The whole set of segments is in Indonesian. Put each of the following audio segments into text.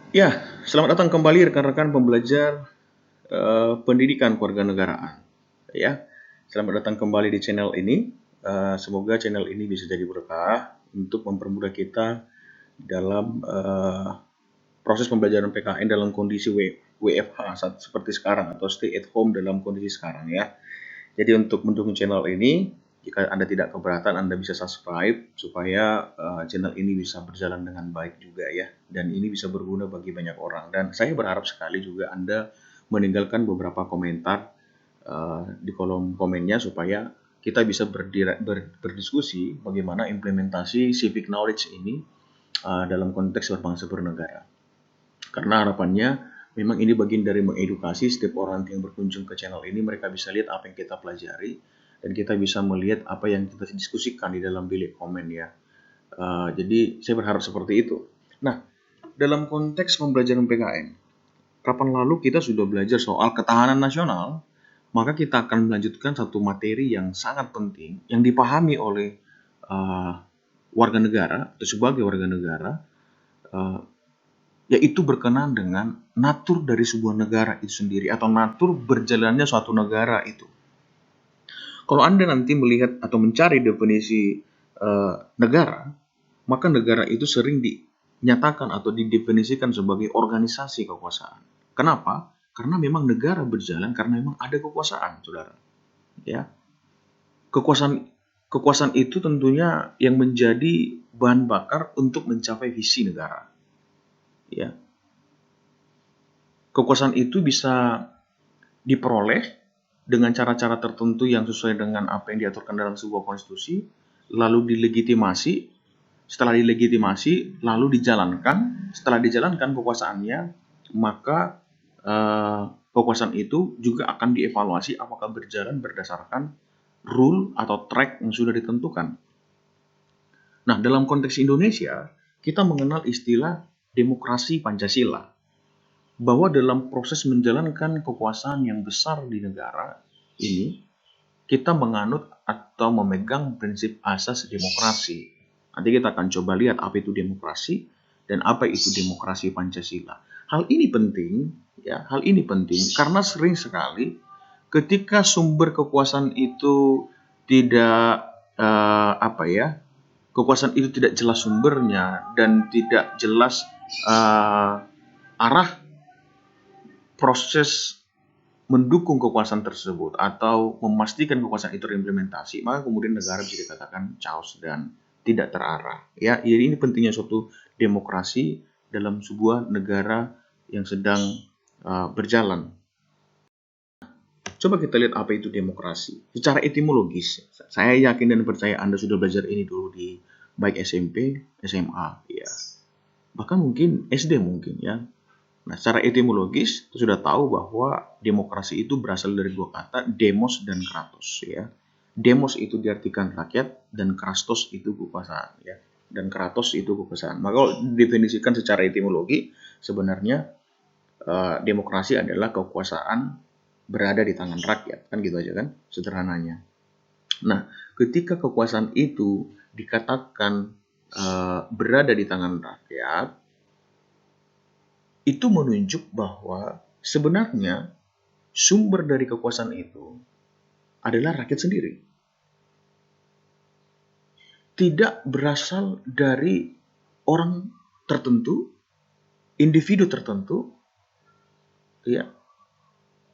Ya, selamat datang kembali rekan-rekan pembelajar pendidikan kewarganegaraan. Ya, selamat datang kembali di channel ini. Semoga channel ini bisa jadi berkah untuk mempermudah kita dalam proses pembelajaran PKN dalam kondisi WFH seperti sekarang atau stay at home dalam kondisi sekarang ya. Jadi untuk mendukung channel ini, jika Anda tidak keberatan, Anda bisa subscribe supaya channel ini bisa berjalan dengan baik juga ya. Dan ini bisa berguna bagi banyak orang. Dan saya berharap sekali juga Anda meninggalkan beberapa komentar di kolom komennya supaya kita bisa berdiskusi bagaimana implementasi civic knowledge ini dalam konteks berbangsa bernegara. Karena harapannya memang ini bagian dari mengedukasi setiap orang yang berkunjung ke channel ini, mereka bisa lihat apa yang kita pelajari dan kita bisa melihat apa yang kita diskusikan di dalam bilik komen ya. Jadi saya berharap seperti itu. Nah, dalam konteks pembelajaran PKN, kapan lalu kita sudah belajar soal ketahanan nasional, maka kita akan melanjutkan satu materi yang sangat penting yang dipahami oleh warga negara atau sebagai warga negara, yaitu berkenaan dengan natur dari sebuah negara itu sendiri atau natur berjalannya suatu negara itu. Kalau Anda nanti melihat atau mencari definisi negara, maka negara itu sering dinyatakan atau didefinisikan sebagai organisasi kekuasaan. Kenapa? Karena memang negara berjalan karena memang ada kekuasaan, saudara. Ya, kekuasaan itu tentunya yang menjadi bahan bakar untuk mencapai visi negara. Ya, kekuasaan itu bisa diperoleh dengan cara-cara tertentu yang sesuai dengan apa yang diaturkan dalam sebuah konstitusi, lalu dilegitimasi, setelah dilegitimasi, lalu dijalankan, setelah dijalankan kekuasaannya, maka kekuasaan itu juga akan dievaluasi apakah berjalan berdasarkan rule atau track yang sudah ditentukan. Nah, dalam konteks Indonesia, kita mengenal istilah demokrasi Pancasila, bahwa dalam proses menjalankan kekuasaan yang besar di negara ini, kita menganut atau memegang prinsip asas demokrasi. Nanti kita akan coba lihat apa itu demokrasi dan apa itu demokrasi Pancasila. Hal ini penting, ya, hal ini penting karena sering sekali ketika sumber kekuasaan itu tidak kekuasaan itu tidak jelas sumbernya dan tidak jelas arah proses mendukung kekuasaan tersebut atau memastikan kekuasaan itu terimplementasi, maka kemudian negara bisa dikatakan chaos dan tidak terarah. Ya, jadi ini pentingnya suatu demokrasi dalam sebuah negara yang sedang berjalan. Coba kita lihat apa itu demokrasi. Secara etimologis, saya yakin dan percaya Anda sudah belajar ini dulu di baik SMP, SMA, ya. Bahkan mungkin SD mungkin ya. Nah, secara etimologis kita sudah tahu bahwa demokrasi itu berasal dari dua kata, demos dan kratos ya. Demos itu diartikan rakyat dan krastos itu kekuasaan ya. Dan kratos itu kekuasaan. Maka kalau didefinisikan secara etimologi, sebenarnya demokrasi adalah kekuasaan berada di tangan rakyat, kan gitu aja kan sederhananya. Nah, ketika kekuasaan itu dikatakan berada di tangan rakyat, itu menunjuk bahwa sebenarnya sumber dari kekuasaan itu adalah rakyat sendiri. Tidak berasal dari orang tertentu, individu tertentu, ya,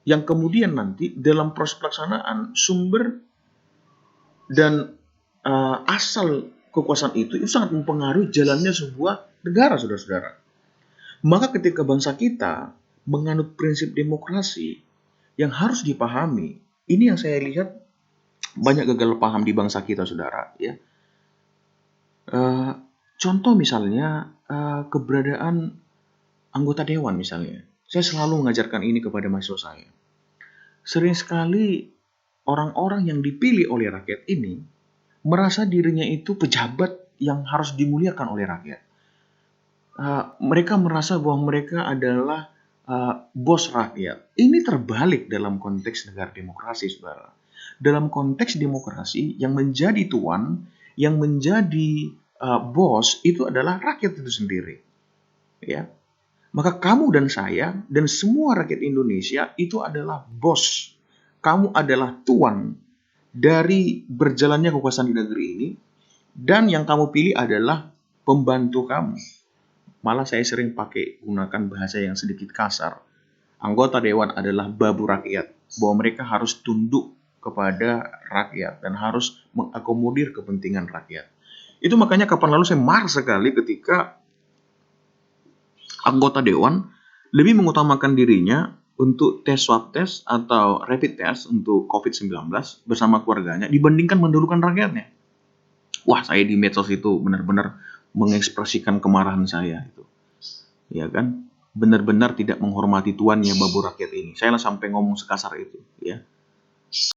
yang kemudian nanti dalam proses pelaksanaan sumber dan asal kekuasaan itu sangat mempengaruhi jalannya sebuah negara, saudara-saudara. Maka ketika bangsa kita menganut prinsip demokrasi yang harus dipahami, ini yang saya lihat banyak gagal paham di bangsa kita, saudara. Ya, contoh misalnya keberadaan anggota dewan misalnya. Saya selalu mengajarkan ini kepada mahasiswa saya. Sering sekali orang-orang yang dipilih oleh rakyat ini merasa dirinya itu pejabat yang harus dimuliakan oleh rakyat. Mereka merasa bahwa mereka adalah bos rakyat. Ini terbalik dalam konteks negara demokrasi, saudara. Dalam konteks demokrasi, yang menjadi tuan, yang menjadi bos itu adalah rakyat itu sendiri. Ya. maka kamu dan saya dan semua rakyat Indonesia itu adalah bos. Kamu adalah tuan dari berjalannya kekuasaan di negeri ini, dan yang kamu pilih adalah pembantu kamu. Malah saya sering gunakan bahasa yang sedikit kasar. Anggota dewan adalah babu rakyat, bahwa mereka harus tunduk kepada rakyat dan harus mengakomodir kepentingan rakyat. Itu makanya kapan lalu saya marah sekali ketika anggota dewan lebih mengutamakan dirinya untuk tes swab test atau rapid test untuk COVID-19 bersama keluarganya dibandingkan mendahulukan rakyatnya. Wah, saya di medsos itu benar-benar mengekspresikan kemarahan saya itu. Ya kan? Benar-benar tidak menghormati tuannya babu rakyat ini. Saya sampai ngomong sekasar itu, ya.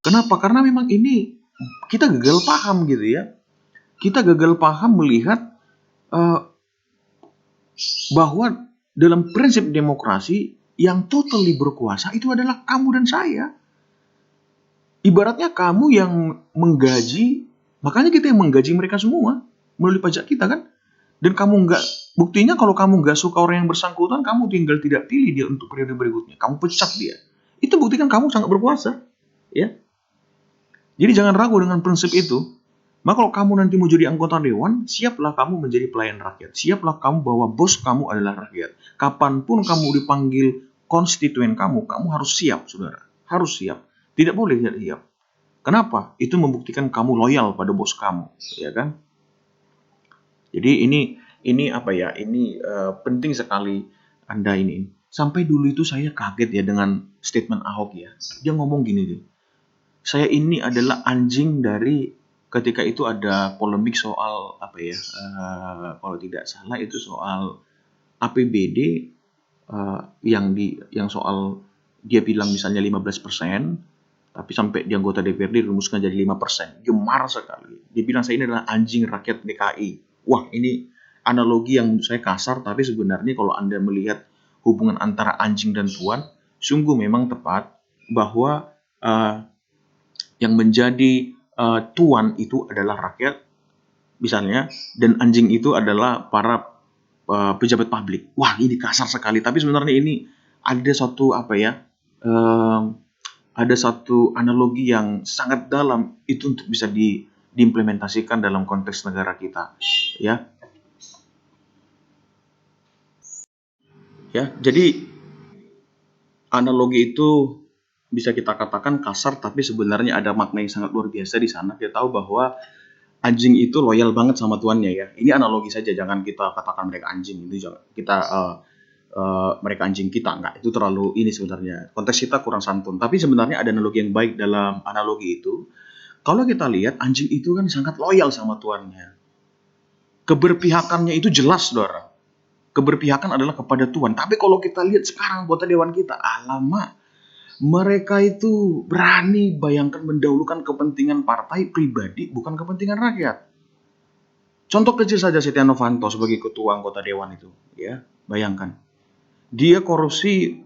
Kenapa? Karena memang ini kita gagal paham gitu ya. Kita gagal paham melihat bahwa dalam prinsip demokrasi yang totally berkuasa itu adalah kamu dan saya. Ibaratnya kamu yang menggaji, makanya kita yang menggaji mereka semua melalui pajak kita kan. Dan kamu buktinya kalau kamu nggak suka orang yang bersangkutan, kamu tinggal tidak pilih dia untuk periode berikutnya. Kamu pecat dia. Itu buktikan kamu sangat berkuasa. Ya. Jadi jangan ragu dengan prinsip itu. Maka kalau kamu nanti mau jadi anggota dewan, siaplah kamu menjadi pelayan rakyat. Siaplah kamu bahwa bos kamu adalah rakyat. Kapanpun kamu dipanggil konstituen kamu harus siap, saudara. Harus siap. Tidak boleh tidak siap. Kenapa? Itu membuktikan kamu loyal pada bos kamu, ya kan? Jadi ini apa ya? Ini penting sekali Anda ini. Sampai dulu itu saya kaget ya dengan statement Ahok ya. Dia ngomong gini deh. Saya ini adalah anjing dari ketika itu ada polemik soal apa ya? Kalau tidak salah itu soal APBD yang soal dia bilang misalnya 15%, tapi sampai di anggota DPRD dirumuskan jadi 5%. Gemar sekali. Dia bilang saya ini adalah anjing rakyat DKI. Wah, ini analogi yang saya kasar, tapi sebenarnya kalau Anda melihat hubungan antara anjing dan tuan, sungguh memang tepat bahwa yang menjadi tuan itu adalah rakyat, misalnya, dan anjing itu adalah para pejabat publik. Wah, ini kasar sekali, tapi sebenarnya ini ada satu apa ya? Ada satu analogi yang sangat dalam itu untuk bisa diimplementasikan dalam konteks negara kita, ya. Ya, jadi analogi itu bisa kita katakan kasar, tapi sebenarnya ada makna yang sangat luar biasa di sana. Kita tahu bahwa anjing itu loyal banget sama tuannya ya. Ini analogi saja, jangan kita katakan mereka anjing. Itu jangan kita mereka anjing kita, enggak. Itu terlalu ini sebenarnya. Konteks kita kurang santun. Tapi sebenarnya ada analogi yang baik dalam analogi itu. Kalau kita lihat anjing itu kan sangat loyal sama tuannya. Keberpihakannya itu jelas, saudara. Keberpihakan adalah kepada Tuhan. Tapi kalau kita lihat sekarang anggota dewan kita, alamak, mereka itu berani bayangkan mendahulukan kepentingan partai pribadi, bukan kepentingan rakyat. Contoh kecil saja Setia Novanto sebagai ketua anggota dewan itu, ya, bayangkan. Dia korupsi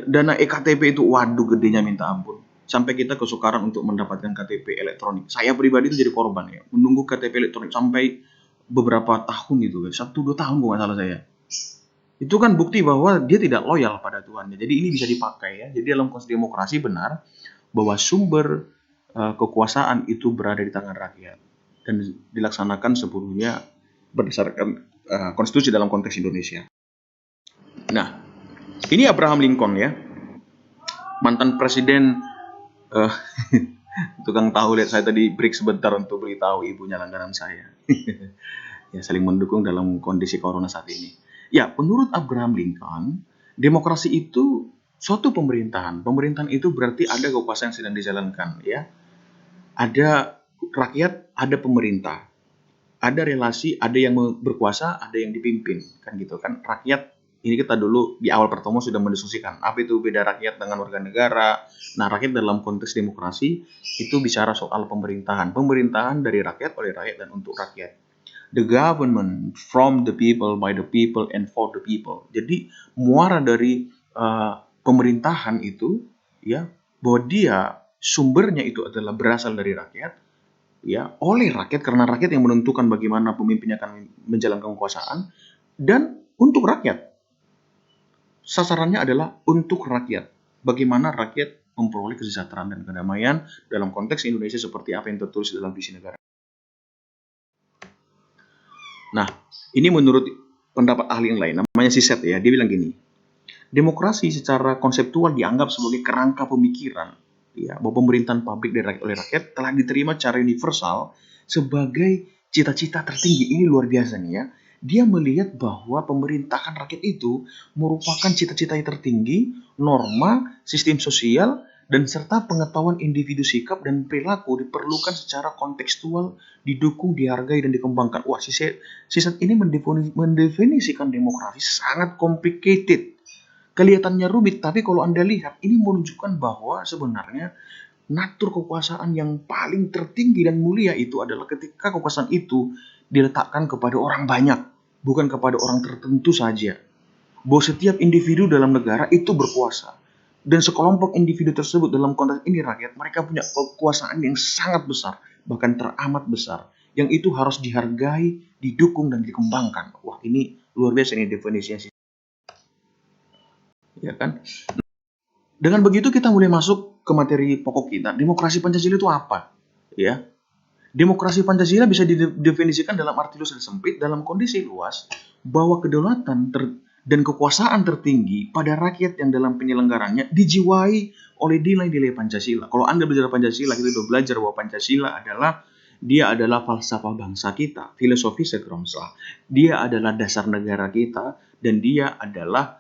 dana EKTP itu, waduh gedenya minta ampun. Sampai kita kesukaran untuk mendapatkan KTP elektronik. Saya pribadi itu jadi korban ya, menunggu KTP elektronik sampai beberapa tahun itu, 1-2 tahun kalau nggak salah saya. Itu kan bukti bahwa dia tidak loyal pada tuannya. Jadi ini bisa dipakai ya. Jadi dalam konteks demokrasi benar bahwa sumber kekuasaan itu berada di tangan rakyat dan dilaksanakan sepenuhnya berdasarkan konstitusi dalam konteks Indonesia. Nah, ini Abraham Lincoln ya, mantan presiden. Tukang tahu, lihat saya tadi break sebentar untuk beritahu ibunya langganan saya. Ya, saling mendukung dalam kondisi corona saat ini. Ya, menurut Abraham Lincoln, demokrasi itu suatu pemerintahan. Pemerintahan itu berarti ada kekuasaan yang sedang dijalankan, ya. Ada rakyat, ada pemerintah. Ada relasi, ada yang berkuasa, ada yang dipimpin, kan gitu kan. Rakyat, ini kita dulu di awal pertemuan sudah mendiskusikan apa itu beda rakyat dengan warga negara. Nah, rakyat dalam konteks demokrasi itu bicara soal pemerintahan. Pemerintahan dari rakyat, oleh rakyat, dan untuk rakyat. The government from the people, by the people, and for the people. Jadi muara dari pemerintahan itu, ya, bahwa dia sumbernya itu adalah berasal dari rakyat, ya, oleh rakyat, karena rakyat yang menentukan bagaimana pemimpinnya akan menjalankan kekuasaan, dan untuk rakyat. sasarannya adalah untuk rakyat. Bagaimana rakyat memperoleh kesejahteraan dan kedamaian dalam konteks Indonesia seperti apa yang tertulis dalam visi negara. Nah, ini menurut pendapat ahli yang lain, namanya Siset ya, dia bilang gini, demokrasi secara konseptual dianggap sebagai kerangka pemikiran, ya, bahwa pemerintahan publik oleh rakyat telah diterima secara universal sebagai cita-cita tertinggi. Ini luar biasa nih ya. Dia melihat bahwa pemerintahan rakyat itu merupakan cita-cita yang tertinggi, norma, sistem sosial, dan serta pengetahuan individu sikap dan perilaku diperlukan secara kontekstual, didukung, dihargai, dan dikembangkan. Wah, Siset ini mendefinisikan demokrasi sangat complicated. Kelihatannya rumit, tapi kalau Anda lihat, ini menunjukkan bahwa sebenarnya natur kekuasaan yang paling tertinggi dan mulia itu adalah ketika kekuasaan itu diletakkan kepada orang banyak, bukan kepada orang tertentu saja. Bahwa setiap individu dalam negara itu berkuasa. Dan sekelompok individu tersebut dalam konteks ini rakyat, mereka punya kekuasaan yang sangat besar, bahkan teramat besar. Yang itu harus dihargai, didukung, dan dikembangkan. Wah, ini luar biasa ini definisinya. Ya kan? Dengan begitu kita mulai masuk ke materi pokok kita. Demokrasi Pancasila itu apa? Ya, demokrasi Pancasila bisa didefinisikan dalam arti luas dan sempit dalam kondisi luas bahwa kedaulatan dan kekuasaan tertinggi pada rakyat yang dalam penyelenggarannya dijiwai oleh nilai-nilai Pancasila. Kalau Anda belajar Pancasila, kita sudah belajar bahwa Pancasila adalah falsafah bangsa kita, filosofi segeromsa. Dia adalah dasar negara kita dan dia adalah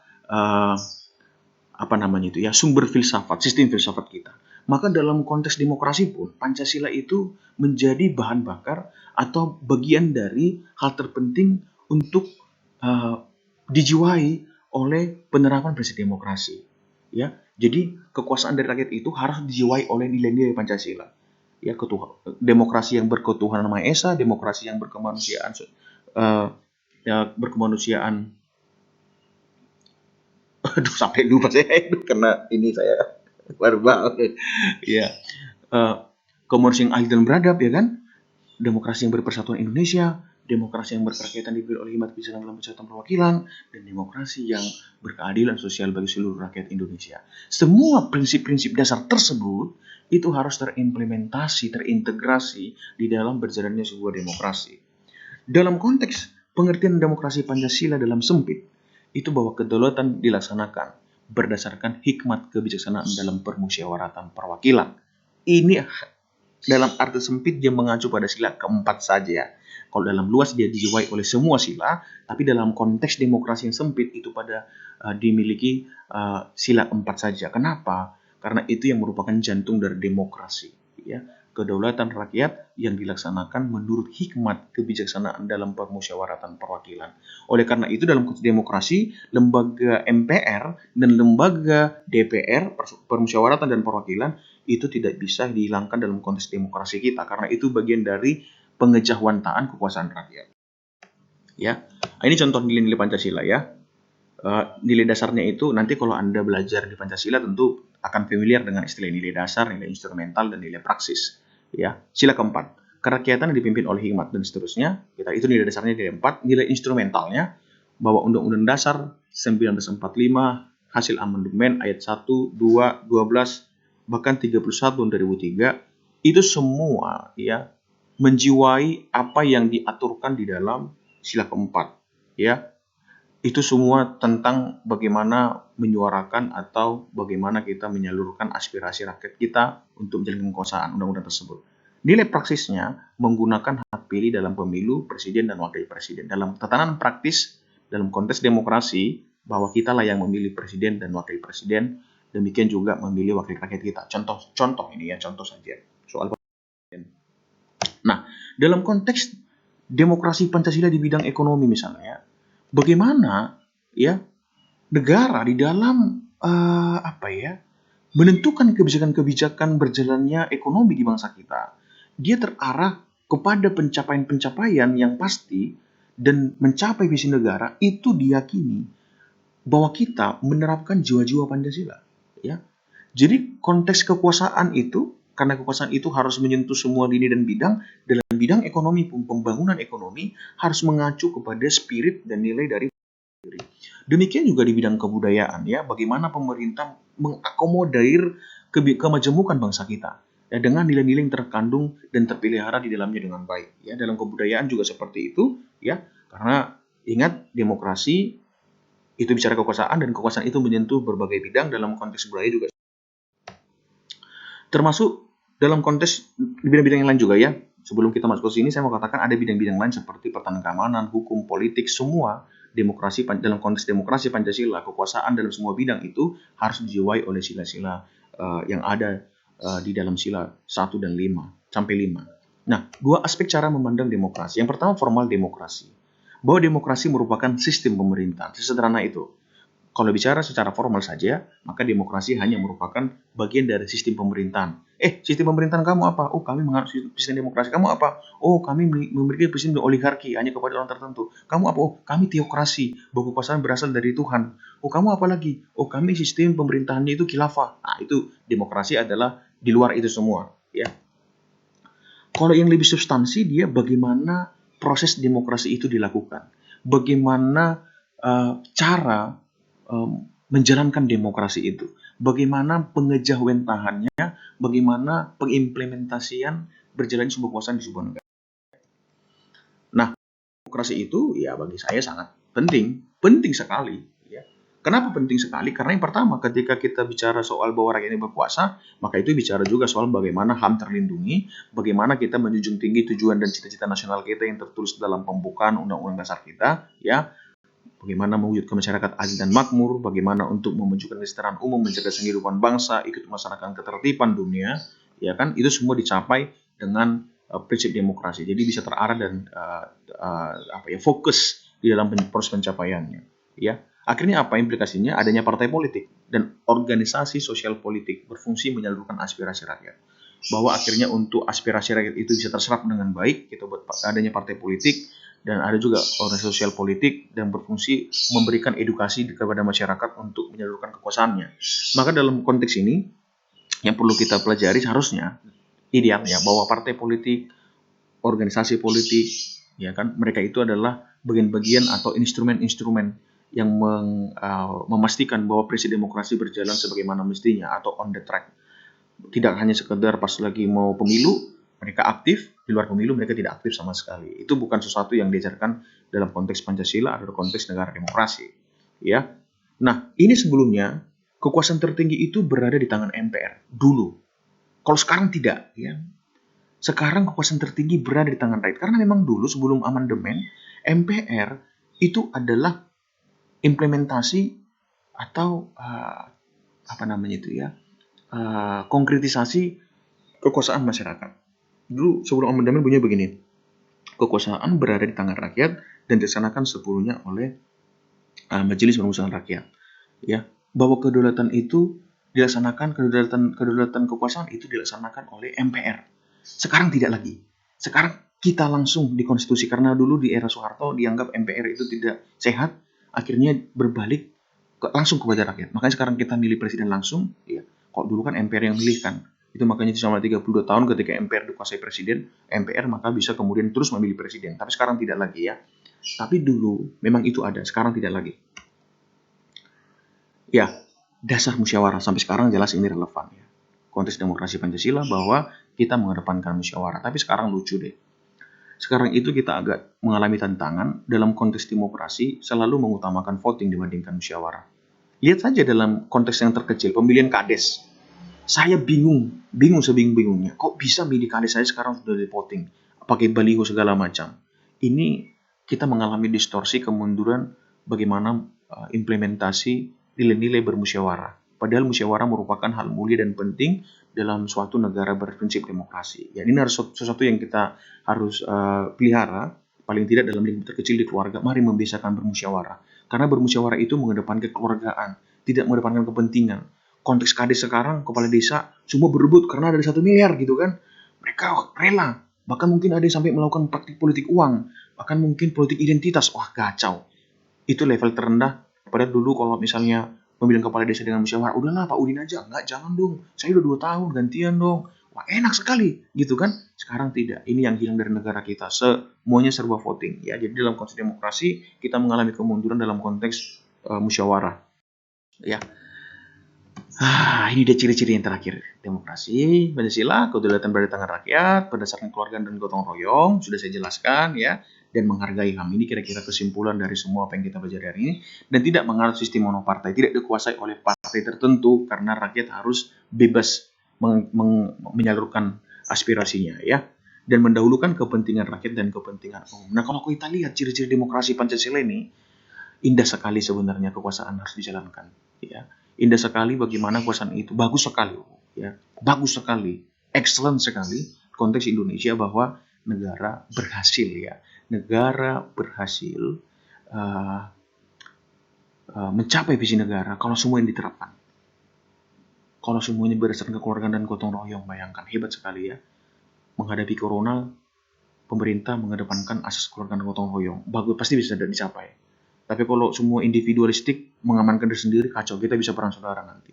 sumber filsafat, sistem filsafat kita. Maka dalam konteks demokrasi pun Pancasila itu menjadi bahan bakar atau bagian dari hal terpenting untuk dijiwai oleh penerapan prinsip demokrasi. Ya, jadi kekuasaan dari rakyat itu harus dijiwai oleh nilai-nilai Pancasila. Ya, demokrasi yang berketuhanan Maha Esa, demokrasi yang berkemanusiaan, aduh sampai lupa saya karena ini saya baru banget ya. Kemanusiaan yang adil dan beradab, ya kan, demokrasi yang berpersatuan Indonesia, demokrasi yang berkerakyatan dipilih oleh hikmat kebijakan dalam pencatatan perwakilan, dan demokrasi yang berkeadilan sosial bagi seluruh rakyat Indonesia. Semua prinsip-prinsip dasar tersebut itu harus terimplementasi, terintegrasi di dalam berjalannya sebuah demokrasi. Dalam konteks pengertian demokrasi Pancasila dalam sempit, itu bahwa kedaulatan dilaksanakan berdasarkan hikmat kebijaksanaan dalam permusyawaratan perwakilan. Ini dalam arti sempit dia mengacu pada sila keempat saja. Kalau dalam luas dia dijiwai oleh semua sila, tapi dalam konteks demokrasi yang sempit itu dimiliki sila keempat saja. Kenapa? Karena itu yang merupakan jantung dari demokrasi. Ya. Kedaulatan rakyat yang dilaksanakan menurut hikmat kebijaksanaan dalam permusyawaratan perwakilan. Oleh karena itu dalam konteks demokrasi, lembaga MPR dan lembaga DPR, permusyawaratan dan perwakilan, itu tidak bisa dihilangkan dalam konteks demokrasi kita, karena itu bagian dari pengejahwantaan kekuasaan rakyat. Ya, ini contoh nilai-nilai Pancasila ya. Nilai dasarnya itu nanti kalau Anda belajar di Pancasila tentu akan familiar dengan istilah nilai dasar, nilai instrumental, dan nilai praksis. Ya, sila keempat, kerakyatan yang dipimpin oleh hikmat dan seterusnya. Itu nilai dasarnya nilai 4. Nilai instrumentalnya bahwa Undang-Undang Dasar 1945 hasil amandemen ayat 1, 2, 12 bahkan 31 tahun 2003 itu semua ya menjiwai apa yang diaturkan di dalam sila keempat ya. Itu semua tentang bagaimana menyuarakan atau bagaimana kita menyalurkan aspirasi rakyat kita untuk menjalankan kekuasaan undang-undang tersebut. Nilai praksisnya menggunakan hak pilih dalam pemilu presiden dan wakil presiden. Dalam tatanan praktis dalam konteks demokrasi bahwa kita lah yang memilih presiden dan wakil presiden, demikian juga memilih wakil rakyat kita. Contoh ini ya, contoh saja soal presiden. Nah, dalam konteks demokrasi Pancasila di bidang ekonomi misalnya, bagaimana ya negara di dalam menentukan kebijakan-kebijakan berjalannya ekonomi di bangsa kita, dia terarah kepada pencapaian-pencapaian yang pasti dan mencapai visi negara itu diyakini bahwa kita menerapkan jiwa-jiwa Pancasila ya. Jadi konteks kekuasaan itu, karena kekuasaan itu harus menyentuh semua lini dan bidang, dalam bidang ekonomi pun pembangunan ekonomi harus mengacu kepada spirit dan nilai dari Demikian juga di bidang kebudayaan, ya, bagaimana pemerintah mengakomodir kemajemukan bangsa kita, ya, dengan nilai-nilai yang terkandung dan terpelihara di dalamnya dengan baik. Ya, dalam kebudayaan juga seperti itu, ya, karena ingat demokrasi itu bicara kekuasaan dan kekuasaan itu menyentuh berbagai bidang dalam konteks budaya juga. Termasuk dalam konteks bidang-bidang yang lain juga, ya. Sebelum kita masuk ke sini, saya mau katakan ada bidang-bidang lain seperti pertahanan keamanan, hukum, politik, semua demokrasi dalam konteks demokrasi Pancasila, kekuasaan dalam semua bidang itu harus dijiwai oleh sila-sila yang ada di dalam sila 1 dan 5 sampai 5. Nah, dua aspek cara memandang demokrasi. Yang pertama, formal demokrasi. Bahwa demokrasi merupakan sistem pemerintahan. Sesederhana itu. Kalau bicara secara formal saja, maka demokrasi hanya merupakan bagian dari sistem pemerintahan. Sistem pemerintahan kamu apa? Oh, kami menganut sistem demokrasi. Kamu apa? Oh, kami memiliki sistem oligarki hanya kepada orang tertentu. Kamu apa? Oh, kami teokrasi. Bahwa kekuasaan berasal dari Tuhan. Oh, kamu apa lagi? Oh, kami sistem pemerintahannya itu khilafah. Nah, itu demokrasi adalah di luar itu semua, ya. Kalau yang lebih substansi, dia bagaimana proses demokrasi itu dilakukan. Bagaimana cara menjalankan demokrasi itu. Bagaimana pengejawentahannya, bagaimana pengimplementasian berjalan sebuah kekuasaan di sebuah negara. Nah, demokrasi itu ya bagi saya sangat penting sekali. Ya. Kenapa penting sekali? Karena yang pertama, ketika kita bicara soal bahwa rakyat ini berkuasa, maka itu bicara juga soal bagaimana HAM terlindungi, bagaimana kita menjunjung tinggi tujuan dan cita-cita nasional kita yang tertulis dalam pembukaan Undang-Undang Dasar kita, ya. Bagaimana mewujudkan masyarakat adil dan makmur, bagaimana untuk mewujudkan kesejahteraan umum, menjaga kehidupan bangsa, ikut masyarakat ketertiban dunia, ya kan? Itu semua dicapai dengan prinsip demokrasi. Jadi bisa terarah dan fokus di dalam proses pencapaiannya, ya. Akhirnya apa implikasinya? Adanya partai politik dan organisasi sosial politik berfungsi menyalurkan aspirasi rakyat. Bahwa akhirnya untuk aspirasi rakyat itu bisa terserap dengan baik, kita buat adanya partai politik, dan ada juga organisasi sosial politik dan berfungsi memberikan edukasi kepada masyarakat untuk menyalurkan kekuasaannya. Maka dalam konteks ini yang perlu kita pelajari seharusnya idealnya bahwa partai politik, organisasi politik, ya kan, mereka itu adalah bagian-bagian atau instrumen-instrumen yang memastikan bahwa prinsip demokrasi berjalan sebagaimana mestinya atau on the track. Tidak hanya sekedar pas lagi mau pemilu mereka aktif, di luar pemilu mereka tidak aktif sama sekali. Itu bukan sesuatu yang diajarkan dalam konteks Pancasila atau konteks negara demokrasi, ya. Nah, ini sebelumnya kekuasaan tertinggi itu berada di tangan MPR dulu. Kalau sekarang tidak, ya. Sekarang kekuasaan tertinggi berada di tangan rakyat karena memang dulu sebelum amandemen MPR itu adalah implementasi atau konkretisasi kekuasaan masyarakat. Dulu sebelum amandemen bunyinya begini, kekuasaan berada di tangan rakyat dan dilaksanakan sepenuhnya oleh Majelis Permusyawaratan Rakyat. Ya, bahwa kedaulatan itu dilaksanakan, kedaulatan kekuasaan itu dilaksanakan oleh MPR. Sekarang tidak lagi. Sekarang kita langsung di konstitusi karena dulu di era Soeharto dianggap MPR itu tidak sehat, akhirnya berbalik langsung kepada rakyat. Makanya sekarang kita milih presiden langsung, ya. Kok dulu kan MPR yang milih kan. Itu makanya selama 32 tahun ketika MPR dikuasai presiden, MPR maka bisa kemudian terus memilih presiden. Tapi sekarang tidak lagi, ya. Tapi dulu memang itu ada, sekarang tidak lagi. Ya, dasar musyawarah sampai sekarang jelas ini relevan, ya. Konteks demokrasi Pancasila bahwa kita mengedepankan musyawarah. Tapi sekarang lucu deh. Sekarang itu kita agak mengalami tantangan dalam konteks demokrasi selalu mengutamakan voting dibandingkan musyawarah. Lihat saja dalam konteks yang terkecil, pemilihan kades. Saya bingung sebingung-bingungnya. Kok bisa milih kades saya sekarang sudah di voting, pakai baliho segala macam. Ini kita mengalami distorsi kemunduran bagaimana implementasi nilai-nilai bermusyawarah. Padahal musyawarah merupakan hal mulia dan penting dalam suatu negara berprinsip demokrasi. Ya, ini harus sesuatu yang kita harus pelihara, paling tidak dalam lingkup terkecil di keluarga. Mari membiasakan bermusyawarah. Karena bermusyawarah itu mengedepankan kekeluargaan, tidak mengedepankan kepentingan. Konteks kades sekarang, kepala desa, semua berebut karena ada 1 miliar gitu kan. Mereka rela. Bahkan mungkin ada yang sampai melakukan praktik politik uang. Bahkan mungkin politik identitas. Wah, kacau. Itu level terendah. Padahal dulu kalau misalnya pemilihan kepala desa dengan musyawarah, udahlah Pak Udin aja. Enggak, jangan dong. Saya udah 2 tahun, gantian dong. Wah, enak sekali, gitu kan? Sekarang tidak. Ini yang hilang dari negara kita. Semuanya serba voting. Ya, jadi dalam konteks demokrasi kita mengalami kemunduran dalam konteks musyawarah. Ya. Ini dia ciri-ciri yang terakhir. Demokrasi, Pancasila, kedaulatan berada di tangan rakyat, berdasarkan keluarga dan gotong royong, sudah saya jelaskan ya, dan menghargai HAM. Ini kira-kira kesimpulan dari semua apa yang kita pelajari hari ini, dan tidak menganut sistem monopartai, tidak dikuasai oleh partai tertentu, karena rakyat harus bebas menyalurkan aspirasinya ya, dan mendahulukan kepentingan rakyat dan kepentingan umum. Nah, kalau kita lihat ciri-ciri demokrasi Pancasila ini, indah sekali sebenarnya kekuasaan harus dijalankan ya. Indah sekali bagaimana kekuasaan itu bagus sekali ya, bagus sekali, excellent sekali konteks Indonesia bahwa negara berhasil ya, negara berhasil mencapai visi negara kalau semua yang diterapkan, kalau semuanya berdasarkan kekeluargaan dan gotong royong. Bayangkan, hebat sekali ya. Menghadapi corona, pemerintah mengedepankan asas keluarga dan gotong royong, bagus, pasti bisa dicapai. Tapi kalau semua individualistik, mengamankan diri sendiri, kacau, kita bisa perang saudara nanti.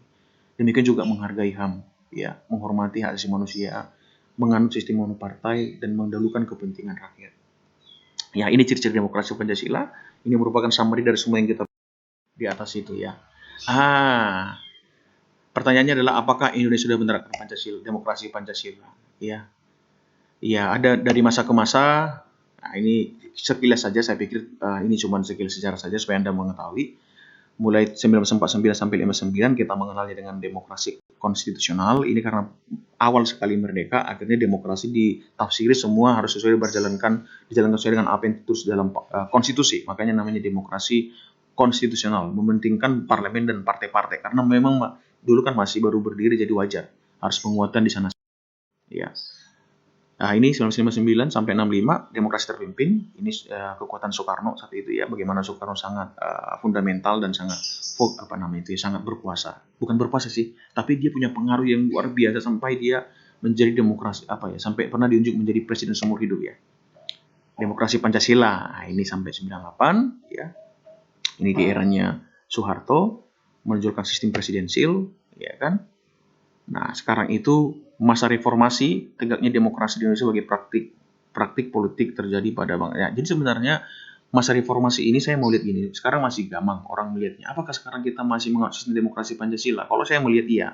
Demikian juga menghargai HAM, ya, menghormati hak asasi manusia, menganut sistem monopartai, dan mendahulukan kepentingan rakyat. Ya, ini ciri-ciri demokrasi Pancasila. Ini merupakan summary dari semua yang kita di atas itu ya. Pertanyaannya adalah apakah Indonesia sudah menerapkan Pancasila, demokrasi Pancasila? Ya, ya, ada dari masa ke masa. Nah, ini sekilas saja, saya pikir ini cuma sekilas sejarah saja supaya Anda mengetahui. Mulai 1949 sampai 59 kita mengenalnya dengan demokrasi konstitusional. Ini karena awal sekali merdeka, akhirnya demokrasi ditafsiri semua harus dijalankan sesuai dengan apa yang ditulis dalam konstitusi. Makanya namanya demokrasi konstitusional, mementingkan parlemen dan partai-partai. Karena memang dulu kan masih baru berdiri, jadi wajar harus penguatan di sana. Ya. Nah, ini 1959 sampai 65 demokrasi terpimpin. Ini kekuatan Soekarno saat itu ya, bagaimana Soekarno sangat fundamental dan sangat sangat berkuasa. Bukan berkuasa sih, tapi dia punya pengaruh yang luar biasa sampai dia menjadi demokrasi sampai pernah diunjuk menjadi presiden seumur hidup ya. Demokrasi Pancasila. Nah, ini sampai 98 ya. Ini di eranya Soeharto menunjukkan sistem presidensil ya kan. Nah, sekarang itu masa reformasi, tegaknya demokrasi di Indonesia sebagai praktik politik terjadi pada bangsa. Ya, jadi sebenarnya masa reformasi ini saya mau lihat gini, sekarang masih gampang orang melihatnya. Apakah sekarang kita masih menganut sistem demokrasi Pancasila? Kalau saya melihat iya,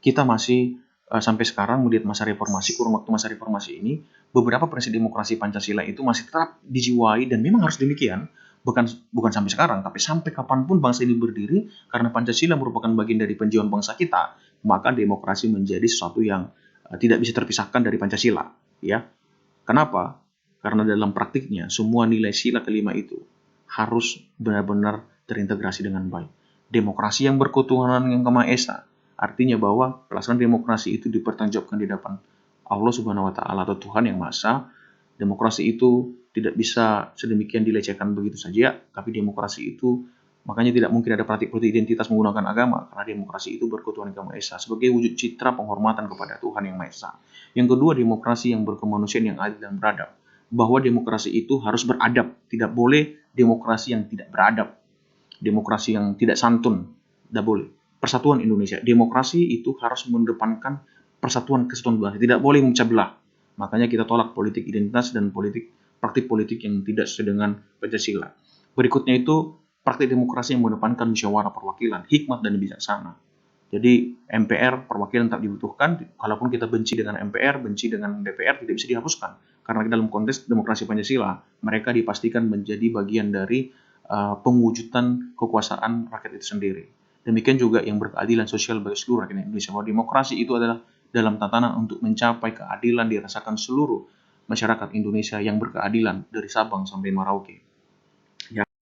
kita masih sampai sekarang melihat masa reformasi, kurun waktu masa reformasi ini, beberapa prinsip demokrasi Pancasila itu masih tetap dijiwai dan memang harus demikian. Bukan sampai sekarang, tapi sampai kapanpun bangsa ini berdiri, karena Pancasila merupakan bagian dari penjiwaan bangsa kita, maka demokrasi menjadi sesuatu yang tidak bisa terpisahkan dari Pancasila. Ya, kenapa? Karena dalam praktiknya semua nilai sila kelima itu harus benar-benar terintegrasi dengan baik. Demokrasi yang berketuhanan yang Maha Esa, artinya bahwa pelaksanaan demokrasi itu dipertanggungjawabkan di depan Allah Subhanahu wa Ta'ala atau Tuhan yang Maha Esa. Demokrasi itu tidak bisa sedemikian dilecehkan begitu saja, tapi demokrasi itu makanya tidak mungkin ada praktik politik identitas menggunakan agama, karena demokrasi itu berketuhanan yang Maha Esa sebagai wujud citra penghormatan kepada Tuhan yang Maha Esa. Yang kedua, demokrasi yang berkemanusiaan yang adil dan beradab, bahwa demokrasi itu harus beradab, tidak boleh demokrasi yang tidak beradab, demokrasi yang tidak santun, tidak boleh. Persatuan Indonesia, demokrasi itu harus mengedepankan persatuan kesatuan bangsa, tidak boleh memecah belah. Makanya kita tolak politik identitas dan praktik politik yang tidak sesuai dengan Pancasila. Berikutnya itu praktik demokrasi yang mengedepankan musyawarah perwakilan, hikmat dan bijaksana. Jadi MPR perwakilan tetap dibutuhkan. Kalaupun kita benci dengan MPR, benci dengan DPR, tidak bisa dihapuskan. Karena dalam konteks demokrasi Pancasila, mereka dipastikan menjadi bagian dari pengwujudan kekuasaan rakyat itu sendiri. Demikian juga yang berkeadilan sosial bagi seluruh rakyat Indonesia. Bahwa demokrasi itu adalah dalam tatanan untuk mencapai keadilan dirasakan seluruh masyarakat Indonesia yang berkeadilan dari Sabang sampai Merauke.